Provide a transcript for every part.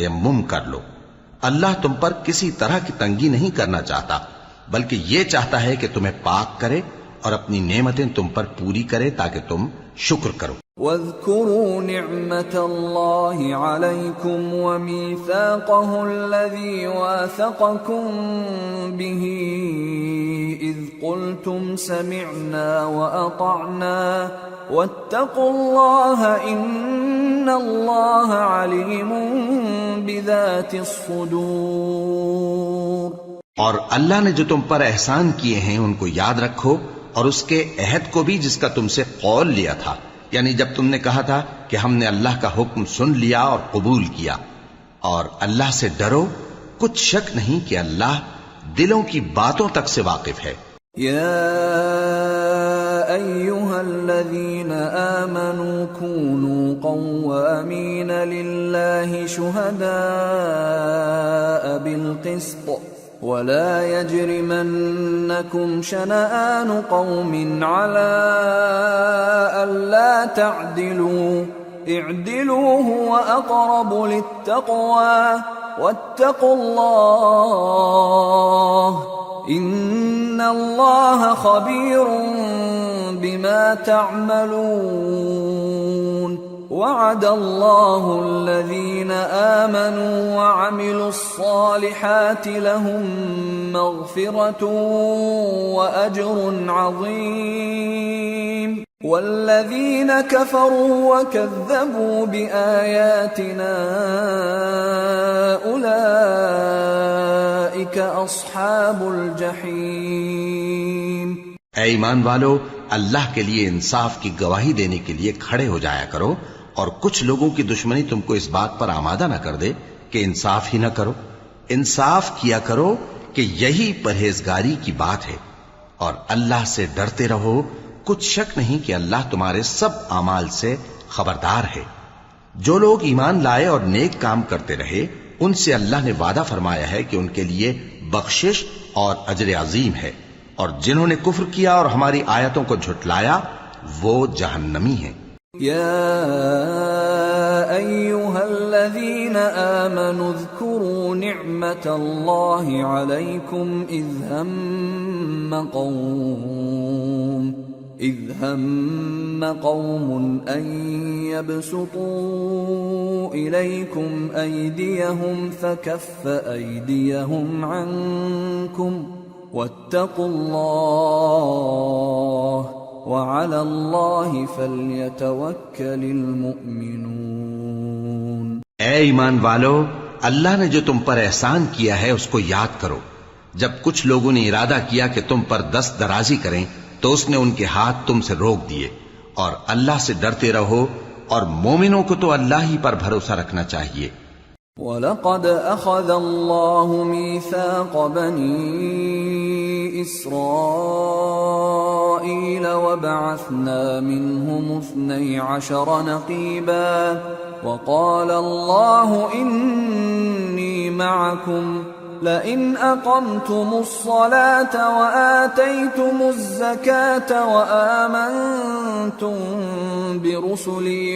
تیمم کر لو۔ اللہ تم پر کسی طرح کی تنگی نہیں کرنا چاہتا، بلکہ یہ چاہتا ہے کہ تمہیں پاک کرے اور اپنی نعمتیں تم پر پوری کرے تاکہ تم شکر کرو۔ واذكروا نعمة الله عليكم وميثاقه الذي واثقكم به إذ قلتم سمعنا وأطعنا واتقوا الله إن الله عليم بذات الصدور۔ اور اللہ نے جو تم پر احسان کیے ہیں ان کو یاد رکھو، اور اس کے عہد کو بھی جس کا تم سے قول لیا تھا، یعنی جب تم نے کہا تھا کہ ہم نے اللہ کا حکم سن لیا اور قبول کیا، اور اللہ سے ڈرو، کچھ شک نہیں کہ اللہ دلوں کی باتوں تک سے واقف ہے۔ یا ایھا الذین آمنوا کونوا قوامین للہ شہداء بالقسط ولا يجرمنكم شنآن قوم على ألا تعدلوا اعدلوا هو أقرب للتقوى واتقوا الله إن الله خبير بما تعملون۔ وعد الله الذين آمنوا وعملوا الصالحات لهم مغفرة وأجر عظيم، والذين كفروا وكذبوا بآياتنا أولئك أصحاب الجحيم۔ اے ایمان والو، اللہ کے لیے انصاف کی گواہی دینے کے لیے کھڑے ہو جایا کرو، اور کچھ لوگوں کی دشمنی تم کو اس بات پر آمادہ نہ کر دے کہ انصاف ہی نہ کرو۔ انصاف کیا کرو کہ یہی پرہیزگاری کی بات ہے، اور اللہ سے ڈرتے رہو، کچھ شک نہیں کہ اللہ تمہارے سب اعمال سے خبردار ہے۔ جو لوگ ایمان لائے اور نیک کام کرتے رہے، ان سے اللہ نے وعدہ فرمایا ہے کہ ان کے لیے بخشش اور اجر عظیم ہے، اور جنہوں نے کفر کیا اور ہماری آیتوں کو جھٹلایا وہ جہنمی ہیں۔ یا ایھا الذین آمنوا اذکروا نعمت اللہ علیکم اذ ہم قوم ان يبسطوا الیکم ایدیہم فکف ایدیہم عنکم واتقوا اللہ وعلى الله فليتوكل المؤمنون۔ اے ایمان والو، اللہ نے جو تم پر احسان کیا ہے اس کو یاد کرو۔ جب کچھ لوگوں نے ارادہ کیا کہ تم پر دست درازی کریں تو اس نے ان کے ہاتھ تم سے روک دیے، اور اللہ سے ڈرتے رہو، اور مومنوں کو تو اللہ ہی پر بھروسہ رکھنا چاہیے۔ وَلَقَدْ أَخَذَ اللَّهُ مِيثَاقَ بَنِي إِسْرَائِيلَ وَبَعَثْنَا مِنْهُمُ 12 نَقِيبًا وَقَالَ اللَّهُ إِنِّي مَعَكُمْ لئن أقمتم الصلاة وآتيتم الزكاة وآمنتم برسلي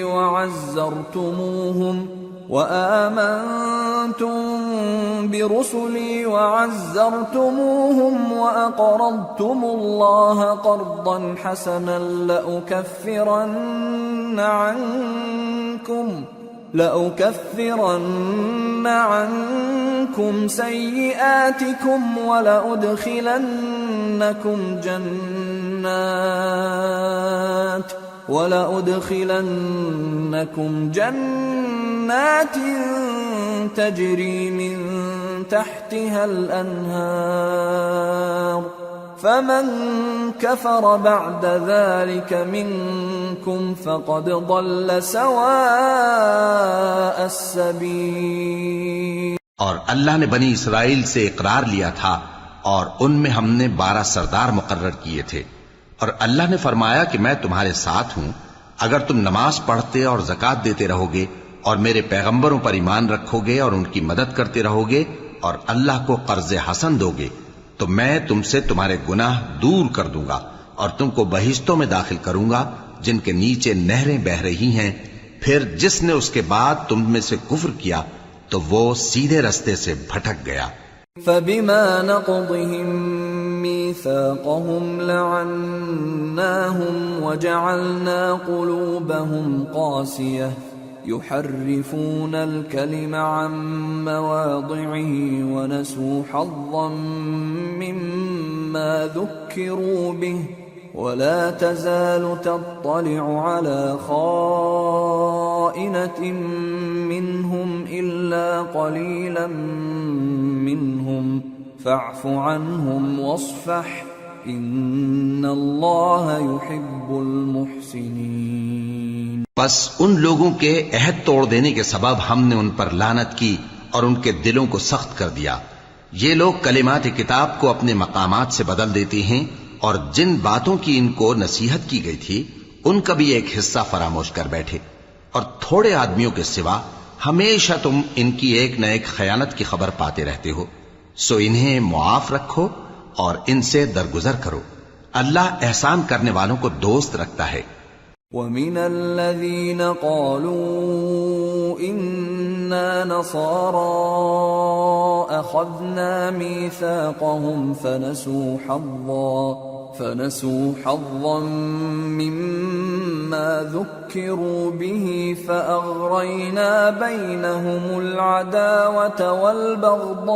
وعزرتموهم وأقرضتم الله قرضا حسنا لأكفرن عنكم سيئاتكم ولأدخلنكم جنات تجري من تحتها الأنهار فمن كفر بعد ذلك منكم فقد ضل سواء السبيل۔ اور اللہ نے بنی اسرائیل سے اقرار لیا تھا، اور ان میں ہم نے 12 سردار مقرر کیے تھے، اور اللہ نے فرمایا کہ میں تمہارے ساتھ ہوں اگر تم نماز پڑھتے اور زکوٰۃ دیتے رہو گے اور میرے پیغمبروں پر ایمان رکھو گے اور ان کی مدد کرتے رہو گے اور اللہ کو قرض حسن دو گے تو میں تم سے تمہارے گناہ دور کر دوں گا اور تم کو بہشتوں میں داخل کروں گا جن کے نیچے نہریں بہ رہی ہیں۔ پھر جس نے اس کے بعد تم میں سے کفر کیا تو وہ سیدھے رستے سے بھٹک گیا۔ فبما نقضهم ميثاقهم لعناهم وجعلنا قلوبهم قاسية يحرفون الكلم عن مواضعه ونسوا حظا مما ذكروا به ولا تزال تطلع على خائنة منهم إلا قليلا منهم فاعف عنهم واصفح إن الله يحب المحسنين۔ بس ان لوگوں کے عہد توڑ دینے کے سبب ہم نے ان پر لعنت کی اور ان کے دلوں کو سخت کر دیا۔ یہ لوگ کلمات کتاب کو اپنے مقامات سے بدل دیتے ہیں، اور جن باتوں کی ان کو نصیحت کی گئی تھی ان کا بھی ایک حصہ فراموش کر بیٹھے، اور تھوڑے آدمیوں کے سوا ہمیشہ تم ان کی ایک نہ ایک خیانت کی خبر پاتے رہتے ہو، سو انہیں معاف رکھو اور ان سے درگزر کرو، اللہ احسان کرنے والوں کو دوست رکھتا ہے۔ وَمِنَ الَّذِينَ قَالُوا إِنَّا نَصَارَى أَخَذْنَا مِيثَاقَهُمْ فنسوا حظا مما ذكروا به فأغرينا بينهم العداوة والبغضاء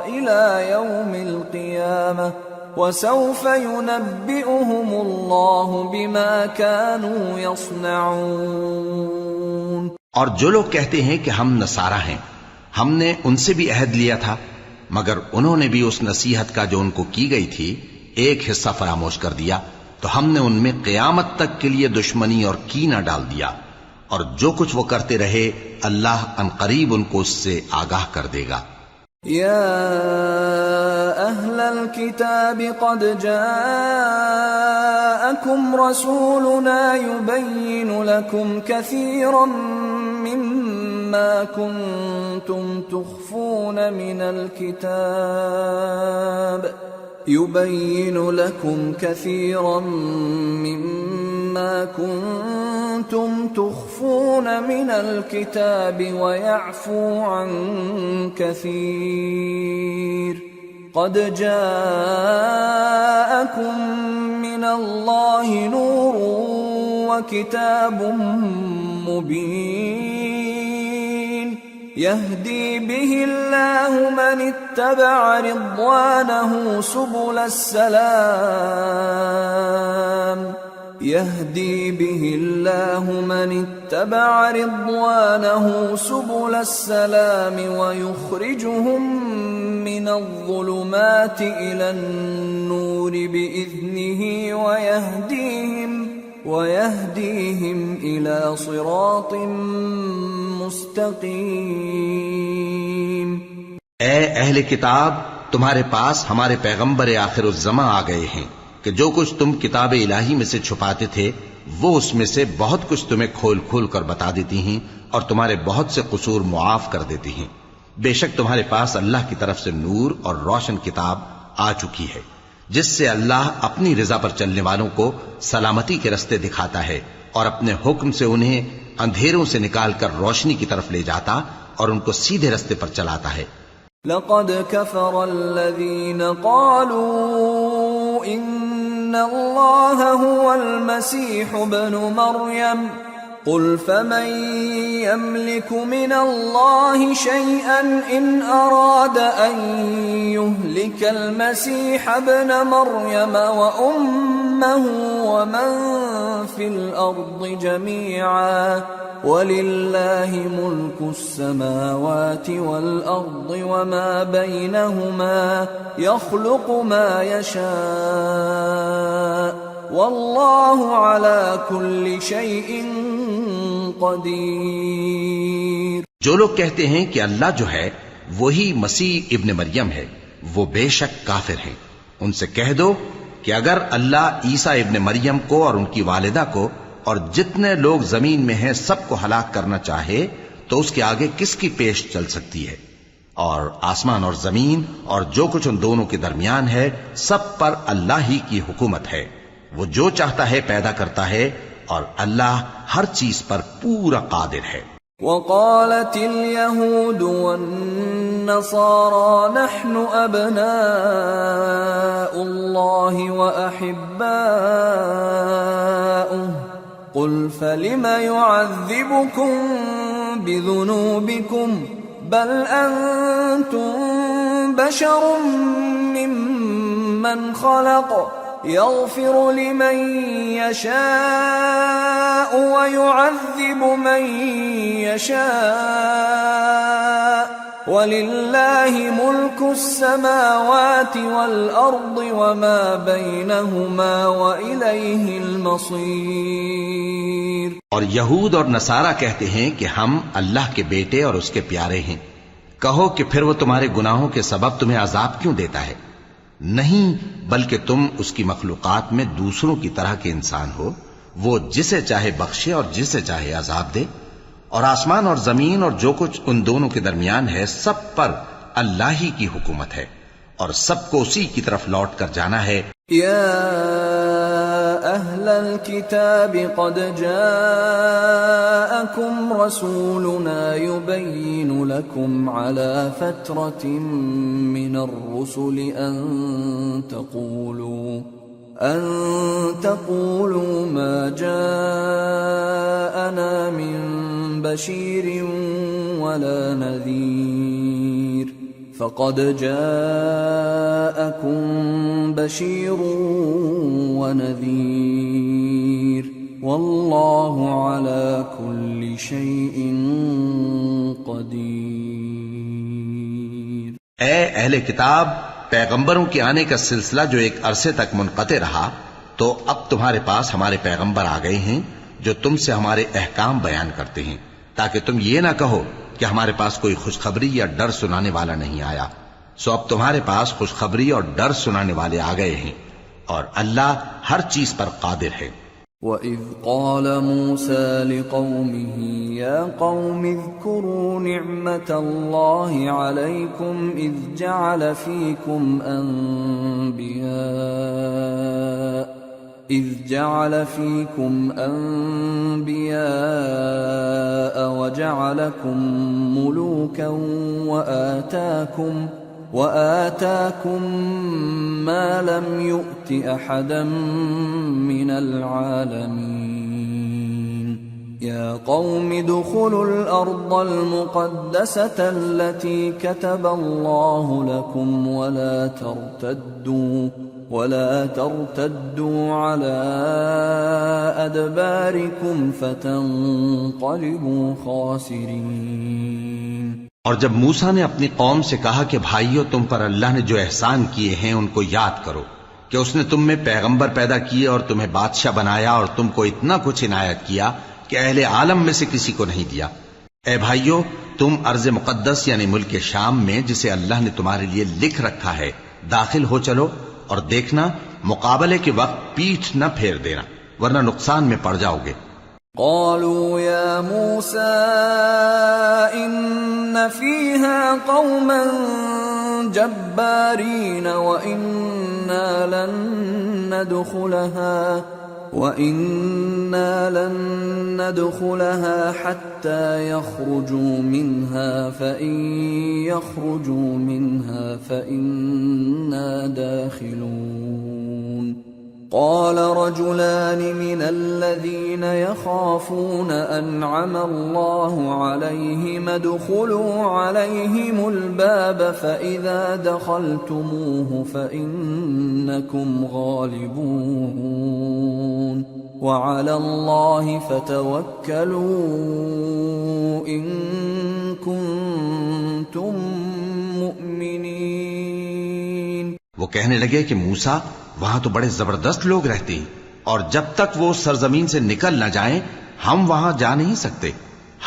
إلى يوم القيامة وسوف ينبئهم الله بما كانوا يصنعون۔ اور جو لوگ کہتے ہیں کہ ہم نصارہ ہیں، ہم نے ان سے بھی عہد لیا تھا، مگر انہوں نے بھی اس نصیحت کا جو ان کو کی گئی تھی ایک حصہ فراموش کر دیا، تو ہم نے ان میں قیامت تک کے لیے دشمنی اور کینہ ڈال دیا، اور جو کچھ وہ کرتے رہے اللہ عنقریب ان کو اس سے آگاہ کر دے گا۔ یا اہل الكتاب قد جاءکم رسولنا يبین لکم کثیرا مما كنتم تخفون من الكتاب يبين لكم كثيرا مما كنتم تخفون من الكتاب ويعفو عن كثير قد جاءكم من الله نور وكتاب مبين يهدي به الله من اتبع رضوانه سبل السلام يهدي به الله من اتبع رضوانه سبل السلام ويخرجهم من الظلمات إلى النور بإذنه ويهديهم إلى صراط مستقیم۔ اے اہل کتاب، تمہارے پاس ہمارے پیغمبر آخر الزماں آ گئے ہیں کہ جو کچھ تم کتاب الہی میں سے چھپاتے تھے وہ اس میں سے بہت کچھ تمہیں کھول کھول کر بتا دیتی ہیں اور تمہارے بہت سے قصور معاف کر دیتی ہیں۔ بے شک تمہارے پاس اللہ کی طرف سے نور اور روشن کتاب آ چکی ہے جس سے اللہ اپنی رضا پر چلنے والوں کو سلامتی کے رستے دکھاتا ہے اور اپنے حکم سے انہیں اندھیروں سے نکال کر روشنی کی طرف لے جاتا اور ان کو سیدھے رستے پر چلاتا ہے۔ لقد كفر الذين قالوا ان الله هو المسيح ابن مريم قل فمن يملك من الله شيئا إن أراد أن يهلك المسيح ابن مريم وأمه ومن في الأرض جميعا ولله ملك السماوات والأرض وما بينهما يخلق ما يشاء واللہ علی کل شیء قدیر۔ جو لوگ کہتے ہیں کہ اللہ جو ہے وہی مسیح ابن مریم ہے وہ بے شک کافر ہیں۔ ان سے کہہ دو کہ اگر اللہ عیسیٰ ابن مریم کو اور ان کی والدہ کو اور جتنے لوگ زمین میں ہیں سب کو ہلاک کرنا چاہے تو اس کے آگے کس کی پیش چل سکتی ہے؟ اور آسمان اور زمین اور جو کچھ ان دونوں کے درمیان ہے سب پر اللہ ہی کی حکومت ہے، وہ جو چاہتا ہے پیدا کرتا ہے اور اللہ ہر چیز پر پورا قادر ہے۔ وقالت اليهود والنصارى نحن أبناء الله وأحباؤه قل فلم يعذبكم بذنوبكم بل أنتم بشر ممن خلق يغفر لمن يشاء ويعذب من يشاء ولله ملك السماوات والأرض وما بينهما وإليه المصير۔ اور یہود اور نصارہ کہتے ہیں کہ ہم اللہ کے بیٹے اور اس کے پیارے ہیں۔ کہو کہ پھر وہ تمہارے گناہوں کے سبب تمہیں عذاب کیوں دیتا ہے؟ نہیں، بلکہ تم اس کی مخلوقات میں دوسروں کی طرح کے انسان ہو، وہ جسے چاہے بخشے اور جسے چاہے عذاب دے، اور آسمان اور زمین اور جو کچھ ان دونوں کے درمیان ہے سب پر اللہ ہی کی حکومت ہے، اور سب کو اسی کی طرف لوٹ کر جانا ہے۔ یا اہل الكتاب قد جاءکم رسولنا یبین لکم على فترة من الرسل أن تقولوا ما جاءنا من بشير ولا نذير فقد جاءكم بشير ونذير والله على كل شيء قدير۔ اے اہل کتاب، پیغمبروں کے آنے کا سلسلہ جو ایک عرصے تک منقطع رہا، تو اب تمہارے پاس ہمارے پیغمبر آ گئے ہیں جو تم سے ہمارے احکام بیان کرتے ہیں، تاکہ تم یہ نہ کہو کہ ہمارے پاس کوئی خوشخبری یا ڈر سنانے والا نہیں آیا۔ سو اب تمہارے پاس خوشخبری اور ڈر سنانے والے آ گئے ہیں، اور اللہ ہر چیز پر قادر ہے۔ وَإِذْ قَالَ مُوسَى لِقَوْمِهِ يَا قَوْمِ اذْكُرُوا نِعْمَةَ اللَّهِ عَلَيْكُمْ إِذْ جَعَلَ فِيكُمْ أَنْبِيَاءَ وَجَعَلَكُمْ مُلُوكًا وآتاكم ما لم يؤت أحدا من العالمين يا قوم ادخلوا الأرض المقدسة التي كتب الله لكم ولا ترتدوا على أدباركم فتنقلبوا خاسرين۔ اور جب موسیٰ نے اپنی قوم سے کہا کہ بھائیو، تم پر اللہ نے جو احسان کیے ہیں ان کو یاد کرو، کہ اس نے تم میں پیغمبر پیدا کیے اور تمہیں بادشاہ بنایا اور تم کو اتنا کچھ عنایت کیا کہ اہل عالم میں سے کسی کو نہیں دیا۔ اے بھائیو، تم ارض مقدس یعنی ملک شام میں، جسے اللہ نے تمہارے لیے لکھ رکھا ہے، داخل ہو چلو، اور دیکھنا مقابلے کے وقت پیٹھ نہ پھیر دینا، ورنہ نقصان میں پڑ جاؤ گے۔ قالوا يا موسى إن فيها قوما جبارين وإنا لن ندخلها حتى يخرجوا منها فإن يخرجوا منها فإنا داخلون۔ قال رجلان من الذين يخافون أنعم الله عليهم ادخلوا عليهم الباب فإذا دخلتموه فإنكم غالبون وعلى الله فتوكلوا إن كنتم مؤمنين۔ وہ کہنے لگے کہ موسیٰ، وہاں تو بڑے زبردست لوگ رہتے ہیں، اور جب تک وہ سرزمین سے نکل نہ جائیں ہم وہاں جا نہیں سکتے۔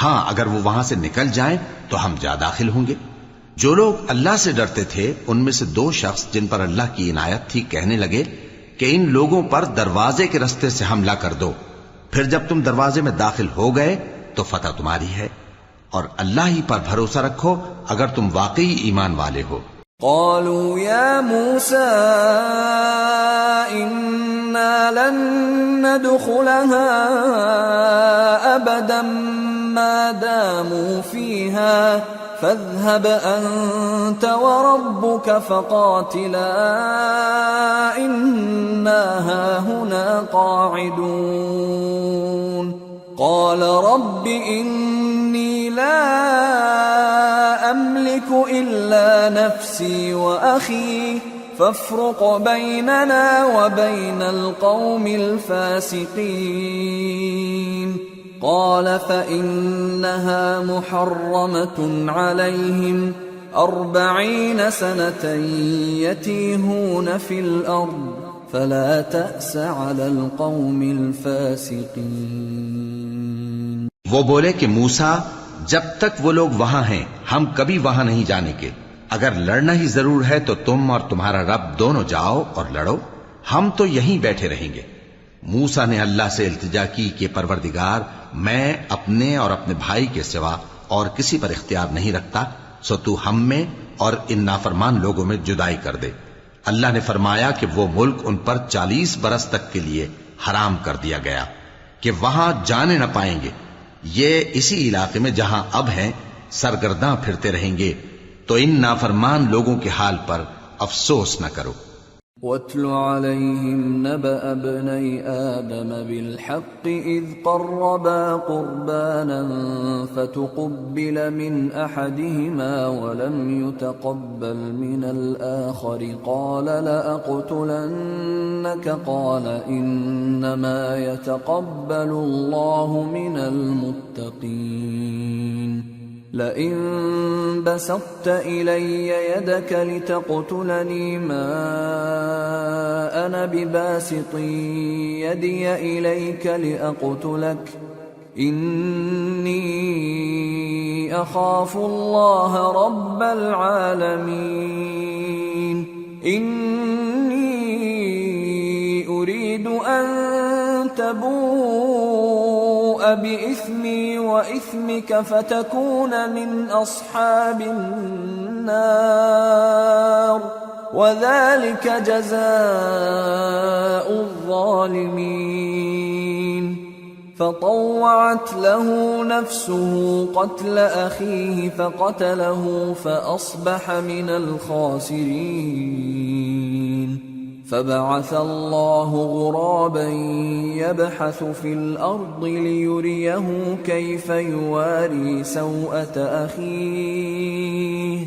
ہاں، اگر وہ وہاں سے نکل جائیں تو ہم جا داخل ہوں گے۔ جو لوگ اللہ سے ڈرتے تھے ان میں سے دو شخص جن پر اللہ کی عنایت تھی کہنے لگے کہ ان لوگوں پر دروازے کے رستے سے حملہ کر دو، پھر جب تم دروازے میں داخل ہو گئے تو فتح تمہاری ہے، اور اللہ ہی پر بھروسہ رکھو اگر تم واقعی ایمان والے ہو۔ قالوا يا موسى إنا لن ندخلها أبدا ما داموا فيها فاذهب أنت وربك فقاتلا إنا هاهنا قاعدون قال رب إني لا أملك إلا نفسي وأخي فافرق بيننا وبين القوم الفاسقين قال فإنها محرمة عليهم 40 سنة يتيهون في الأرض فلا تأس على القوم الفاسقين۔ وہ بولے کہ موسیٰ جب تک وہ لوگ وہاں ہیں ہم کبھی وہاں نہیں جانے کے، اگر لڑنا ہی ضرور ہے تو تم اور تمہارا رب دونوں جاؤ اور لڑو، ہم تو یہیں بیٹھے رہیں گے۔ موسیٰ نے اللہ سے التجا کی کہ پروردگار میں اپنے اور اپنے بھائی کے سوا اور کسی پر اختیار نہیں رکھتا، سو تو ہم میں اور ان نافرمان لوگوں میں جدائی کر دے۔ اللہ نے فرمایا کہ وہ ملک ان پر 40 برس تک کے لیے حرام کر دیا گیا کہ وہاں جانے نہ پائیں گے، یہ اسی علاقے میں جہاں اب ہیں سرگرداں پھرتے رہیں گے، تو ان نافرمان لوگوں کے حال پر افسوس نہ کرو۔ وَاتْلُ عَلَيْهِمْ نَبَأَ ابْنَيْ آدَمَ بِالْحَقِّ إِذْ قَرَّبَا قُرْبَانًا فَتُقُبِّلَ مِنْ أَحَدِهِمَا وَلَمْ يُتَقَبَّلْ مِنَ الْآخَرِ قَالَ لَأَقْتُلَنَّكَ قَالَ إِنَّمَا يَتَقَبَّلُ اللَّهُ مِنَ الْمُتَّقِينَ لئن بسطت إلي يدك لتقتلني ما أنا بباسط يدي إليك لأقتلك إني أخاف الله رب العالمين إني أريد أن تبوء بإثمي وإثمك فتكون من أصحاب النار وذلك جزاء الظالمين فطوعت له نفسه قتل أخيه فقتله فأصبح من الخاسرين فبعث الله غرابا يبحث في الأرض ليريه كيف يواري سوءة أخيه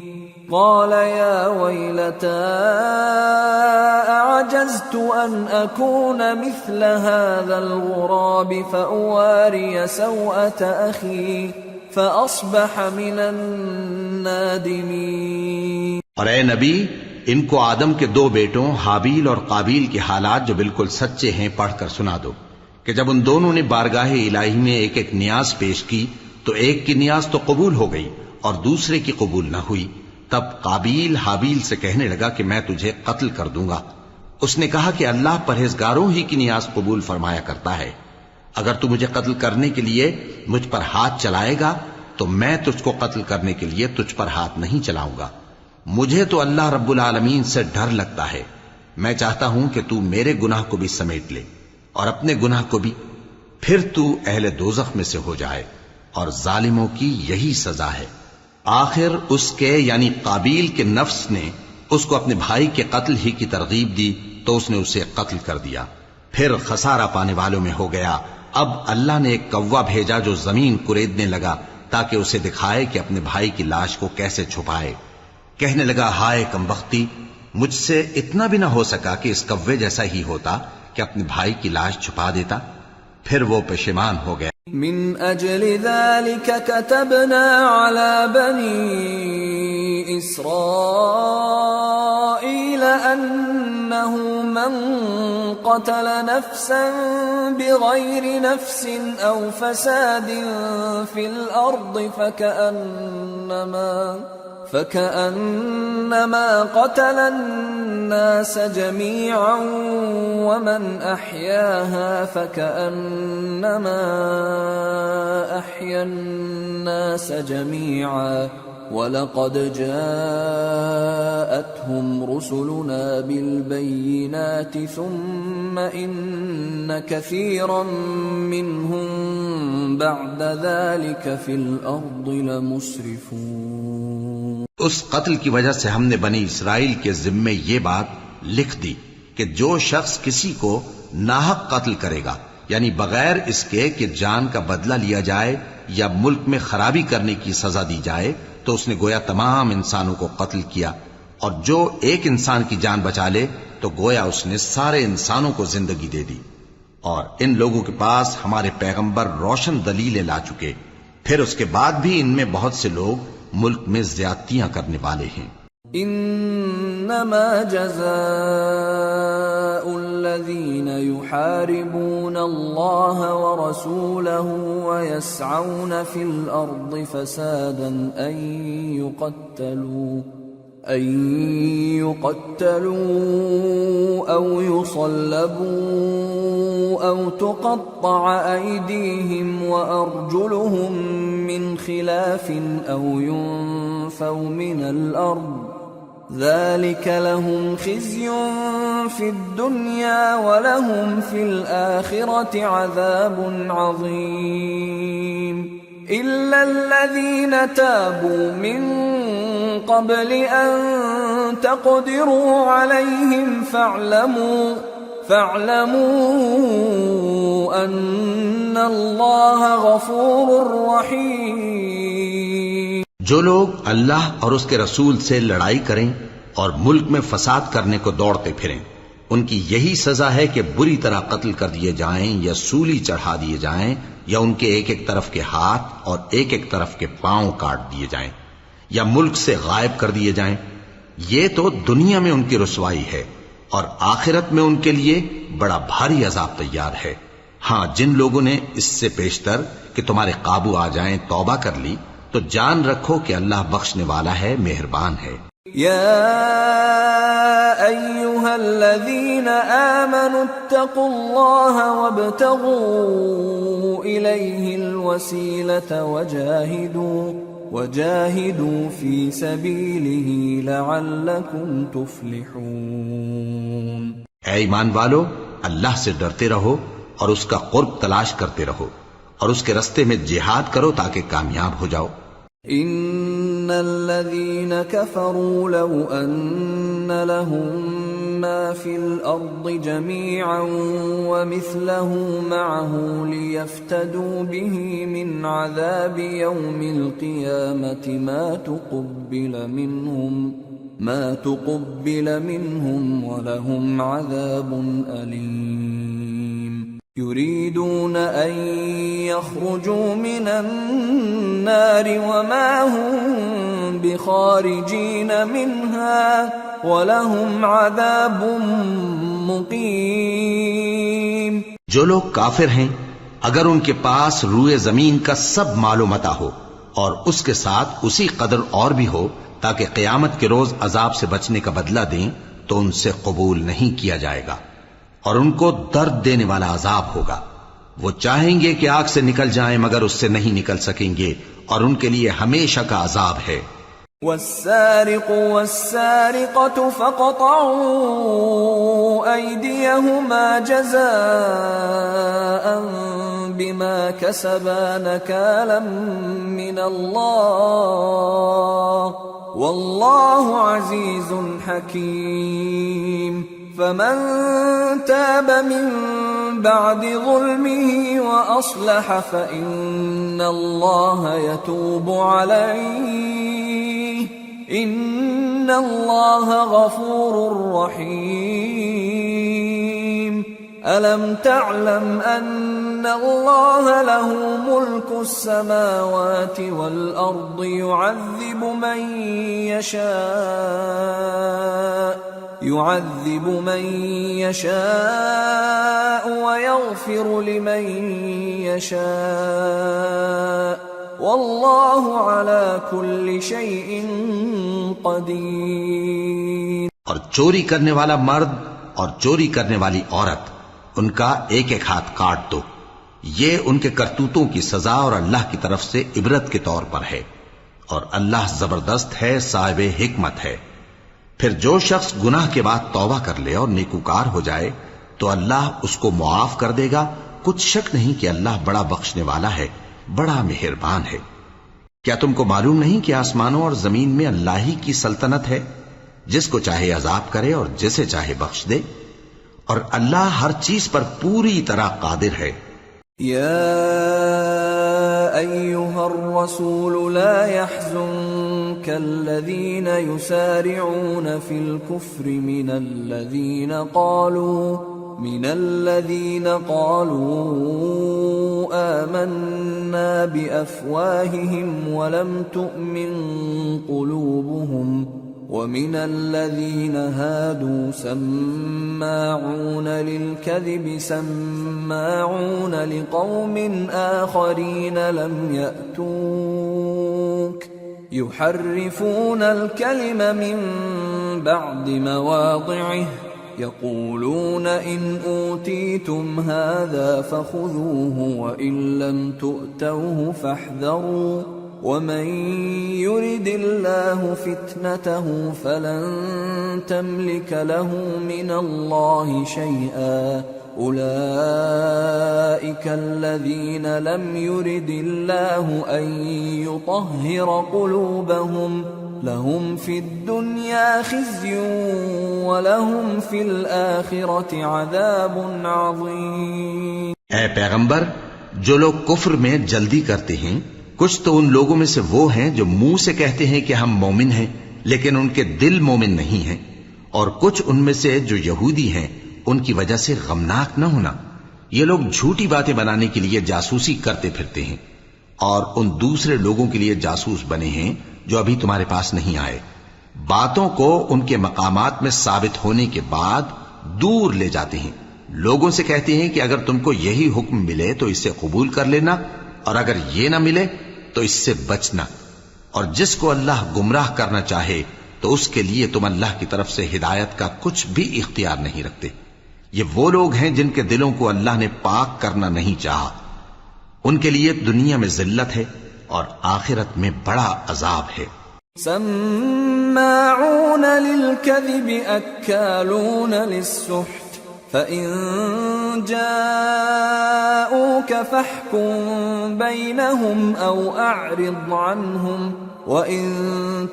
قال يا ويلتى أعجزت أن أكون مثل هذا الغراب فأواري سوءة أخي فأصبح من النادمين۔ اور اے نبی ان کو آدم کے 2 بیٹوں حابیل اور قابیل کے حالات جو بالکل سچے ہیں پڑھ کر سنا دو کہ جب ان دونوں نے بارگاہ الہی میں ایک ایک نیاز پیش کی تو ایک کی نیاز تو قبول ہو گئی اور دوسرے کی قبول نہ ہوئی، تب قابیل حابیل سے کہنے لگا کہ میں تجھے قتل کر دوں گا۔ اس نے کہا کہ اللہ پرہیزگاروں ہی کی نیاز قبول فرمایا کرتا ہے، اگر تو مجھے قتل کرنے کے لیے مجھ پر ہاتھ چلائے گا تو میں تجھ کو قتل کرنے کے لیے تجھ پر ہاتھ نہیں چلاؤں گا۔ مجھے تو اللہ رب العالمین سے ڈر لگتا ہے، میں چاہتا ہوں کہ تو میرے گناہ کو بھی سمیٹ لے اور اپنے گناہ کو بھی، پھر تو اہل دوزخ میں سے ہو جائے، اور ظالموں کی یہی سزا ہے۔ آخر اس کے یعنی قابیل کے نفس نے اس کو اپنے بھائی کے قتل ہی کی ترغیب دی تو اس نے اسے قتل کر دیا، پھر خسارہ پانے والوں میں ہو گیا۔ اب اللہ نے ایک کوا بھیجا جو زمین کریدنے لگا تاکہ اسے دکھائے کہ اپنے بھائی کی لاش کو کیسے چھپائے۔ کہنے لگا ہائے کمبختی، مجھ سے اتنا بھی نہ ہو سکا کہ اس کوے جیسا ہی ہوتا کہ اپنے بھائی کی لاش چھپا دیتا۔ پھر وہ پشیمان ہو گیا۔ من اجل ذلك كتبنا على بني اسرائيل انه من قتل نفسا بغير نفس او فساد في الارض فكأنما قتل الناس جميعا ومن أحياها فكأنما أحيا الناس جميعا وَلَقَدْ جَاءَتْهُمْ رُسُلُنَا بِالْبَيِّنَاتِ ثُمَّ إِنَّ كَثِيرًا مِّنْهُمْ بَعْدَ ذَلِكَ فِي الْأَرْضِ لَمُسْرِفُونَ۔ اس قتل کی وجہ سے ہم نے بنی اسرائیل کے ذمے یہ بات لکھ دی کہ جو شخص کسی کو ناحق قتل کرے گا، یعنی بغیر اس کے کہ جان کا بدلہ لیا جائے یا ملک میں خرابی کرنے کی سزا دی جائے، تو اس نے گویا تمام انسانوں کو قتل کیا، اور جو ایک انسان کی جان بچا لے تو گویا اس نے سارے انسانوں کو زندگی دے دی۔ اور ان لوگوں کے پاس ہمارے پیغمبر روشن دلیلیں لا چکے، پھر اس کے بعد بھی ان میں بہت سے لوگ ملک میں زیادتیاں کرنے والے ہیں۔ انما جزاء الذين يحاربون الله ورسوله ويسعون في الارض فسادا ان يقتلوا او يصلبوا او تقطع ايديهم وارجلهم من خلاف او ينفوا من الارض ذلك لهم خزي في الدنيا ولهم في الآخرة عذاب عظيم إلا الذين تابوا من قبل أن تقدروا عليهم فاعلموا أن الله غفور رحيم۔ جو لوگ اللہ اور اس کے رسول سے لڑائی کریں اور ملک میں فساد کرنے کو دوڑتے پھریں، ان کی یہی سزا ہے کہ بری طرح قتل کر دیے جائیں یا سولی چڑھا دیے جائیں یا ان کے ایک ایک طرف کے ہاتھ اور ایک ایک طرف کے پاؤں کاٹ دیے جائیں یا ملک سے غائب کر دیے جائیں۔ یہ تو دنیا میں ان کی رسوائی ہے، اور آخرت میں ان کے لیے بڑا بھاری عذاب تیار ہے۔ ہاں، جن لوگوں نے اس سے پیشتر کہ تمہارے قابو آ جائیں توبہ کر لی تو جان رکھو کہ اللہ بخشنے والا ہے، مہربان ہے۔ يا أيها الذين آمنوا اتقوا الله وابتغوا إليه الوسيلة وجاهدوا في سبيله لعلكم تفلحون۔ اے ایمان والو، اللہ سے ڈرتے رہو اور اس کا قرب تلاش کرتے رہو، اور اس کے رستے میں جہاد کرو تاکہ کامیاب ہو جاؤ۔ ان الذين كفروا لو ان لهم ما في الارض جميعا ومثله معه ليفتدوا به من عذاب يوم القيامة ما تقبل منهم ولهم عذاب أليم۔ يريدون أن يخرجوا من النار وما هم بخارجين منها ولهم عذاب مقيم۔ جو لوگ کافر ہیں، اگر ان کے پاس روئے زمین کا سب مال و متاع ہو اور اس کے ساتھ اسی قدر اور بھی ہو تاکہ قیامت کے روز عذاب سے بچنے کا بدلہ دیں، تو ان سے قبول نہیں کیا جائے گا، اور ان کو درد دینے والا عذاب ہوگا۔ وہ چاہیں گے کہ آگ سے نکل جائیں مگر اس سے نہیں نکل سکیں گے، اور ان کے لیے ہمیشہ کا عذاب ہے۔ والسارق والسارقة فاقطعوا أيديهما جزاء بما كسبا نكالا من الله والله عزيز حكيم۔ فمن تاب من بعد ظلمه وأصلح فإن الله يتوب عليه إن الله غفور رحيم۔ ألم تعلم أن الله له ملك السماوات والأرض يعذب من يشاء ويغفر لمن يشاء والله على كل شيء قدير۔ اور چوری کرنے والا مرد اور چوری کرنے والی عورت، ان کا ایک ایک ہاتھ کاٹ دو، یہ ان کے کرتوتوں کی سزا اور اللہ کی طرف سے عبرت کے طور پر ہے، اور اللہ زبردست ہے، صاحب حکمت ہے۔ پھر جو شخص گناہ کے بعد توبہ کر لے اور نیکوکار ہو جائے تو اللہ اس کو معاف کر دے گا، کچھ شک نہیں کہ اللہ بڑا بخشنے والا ہے، بڑا مہربان ہے۔ کیا تم کو معلوم نہیں کہ آسمانوں اور زمین میں اللہ ہی کی سلطنت ہے، جس کو چاہے عذاب کرے اور جسے چاہے بخش دے، اور اللہ ہر چیز پر پوری طرح قادر ہے۔ يا أيها الرسول لا يحزنك الذين يسارعون في الكفر من الذين قالوا آمنا بأفواههم ولم تؤمن قلوبهم ومن الذين هادوا سماعون للكذب سماعون لقوم آخرين لم يأتوك يحرفون الكلم من بعد مواضعه يقولون إن أوتيتم هذا فخذوه وإن لم تؤتوه فاحذروا ومن يرد الله فتنته فلن تملك له من الله شيئا أولئك الذين لم يرد الله أن يطهر قلوبهم لهم في الدنيا خزي ولهم في الآخرة عذاب عظيم۔ اے پیغمبر، جو لوگ کفر میں جلدی کرتے ہیں کچھ تو ان لوگوں میں سے وہ ہیں جو منہ سے کہتے ہیں کہ ہم مومن ہیں لیکن ان کے دل مومن نہیں ہیں، اور کچھ ان میں سے جو یہودی ہیں ان کی وجہ سے غمناک نہ ہونا۔ یہ لوگ جھوٹی باتیں بنانے کے لیے جاسوسی کرتے پھرتے ہیں اور ان دوسرے لوگوں کے لیے جاسوس بنے ہیں جو ابھی تمہارے پاس نہیں آئے، باتوں کو ان کے مقامات میں ثابت ہونے کے بعد دور لے جاتے ہیں، لوگوں سے کہتے ہیں کہ اگر تم کو یہی حکم ملے تو اسے قبول کر لینا، اور اگر یہ نہ ملے تو اس سے بچنا، اور جس کو اللہ گمراہ کرنا چاہے تو اس کے لیے تم اللہ کی طرف سے ہدایت کا کچھ بھی اختیار نہیں رکھتے۔ یہ وہ لوگ ہیں جن کے دلوں کو اللہ نے پاک کرنا نہیں چاہا، ان کے لیے دنیا میں ذلت ہے اور آخرت میں بڑا عذاب ہے۔ سماعون للكذب اکالون للسحت فإن جاءوك فاحكم بينهم أو أعرض عنهم وإن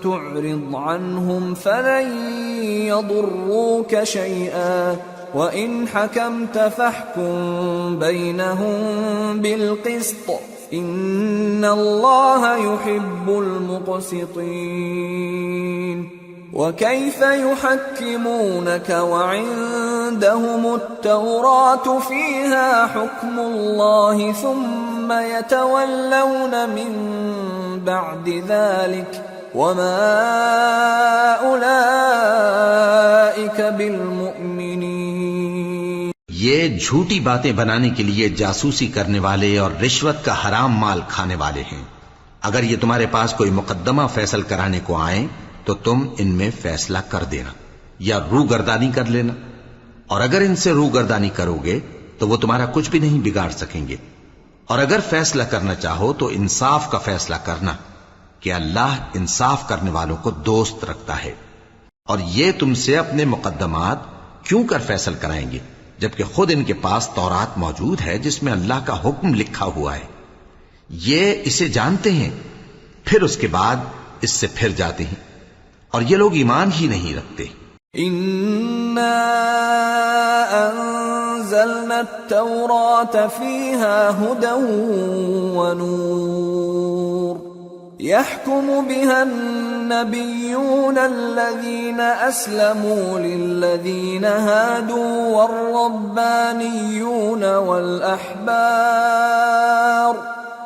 تعرض عنهم فلن يضروك شيئا وإن حكمت فاحكم بينهم بالقسط إن الله يحب المقسطين۔ وكيف يحكمونك وعندهم التوراة فيها حكم الله ثم يتولون من بعد ذلك وما أولئك بالمؤمنين۔ یہ جھوٹی باتیں بنانے کے لیے جاسوسی کرنے والے اور رشوت کا حرام مال کھانے والے ہیں۔ اگر یہ تمہارے پاس کوئی مقدمہ فیصل کرانے کو آئیں تو تم ان میں فیصلہ کر دینا یا روگردانی کر لینا، اور اگر ان سے روگردانی کرو گے تو وہ تمہارا کچھ بھی نہیں بگاڑ سکیں گے، اور اگر فیصلہ کرنا چاہو تو انصاف کا فیصلہ کرنا کہ اللہ انصاف کرنے والوں کو دوست رکھتا ہے۔ اور یہ تم سے اپنے مقدمات کیوں کر فیصل کرائیں گے جبکہ خود ان کے پاس تورات موجود ہے جس میں اللہ کا حکم لکھا ہوا ہے۔ یہ اسے جانتے ہیں پھر اس کے بعد اس سے پھر جاتے ہیں، اور یہ لوگ ایمان ہی نہیں رکھتے۔ اِنَّا أَنزَلْنَا التَّوْرَاةَ فِيهَا هُدًى وَنُورٌ يَحْكُمُ بِهَا النَّبِيُّونَ الَّذِينَ أَسْلَمُوا لِلَّذِينَ هَادُوا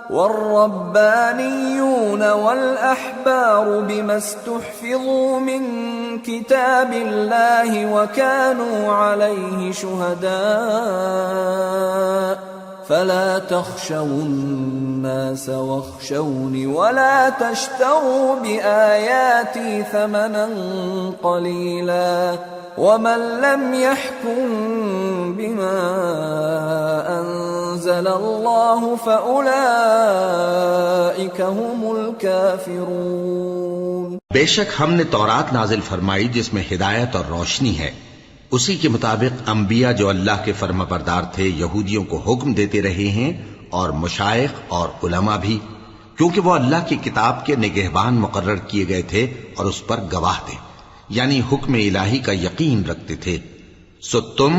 والربانيون والأحبار بما استحفظوا من كتاب الله وكانوا عليه شهداء فلا تخشوا الناس واخشوني ولا تشتروا بآياتي ثمنا قليلا ومن لم يحكم بما أنزل الله فأولئك هم الكافرون۔ بے شک ہم نے تورات نازل فرمائی جس میں ہدایت اور روشنی ہے، اسی کے مطابق انبیاء جو اللہ کے فرما بردار تھے یہودیوں کو حکم دیتے رہے ہیں، اور مشائخ اور علماء بھی، کیونکہ وہ اللہ کی کتاب کے نگہبان مقرر کیے گئے تھے اور اس پر گواہ تھے، یعنی حکم الہی کا یقین رکھتے تھے۔ سو تم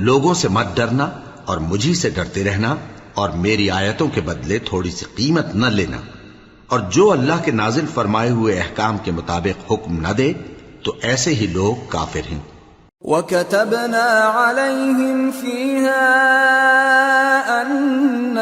لوگوں سے مت ڈرنا اور مجھی سے ڈرتے رہنا، اور میری آیتوں کے بدلے تھوڑی سی قیمت نہ لینا، اور جو اللہ کے نازل فرمائے ہوئے احکام کے مطابق حکم نہ دے تو ایسے ہی لوگ کافر ہیں۔ وَكَتَبْنَا عَلَيْهِمْ فِيهَا أَنَّ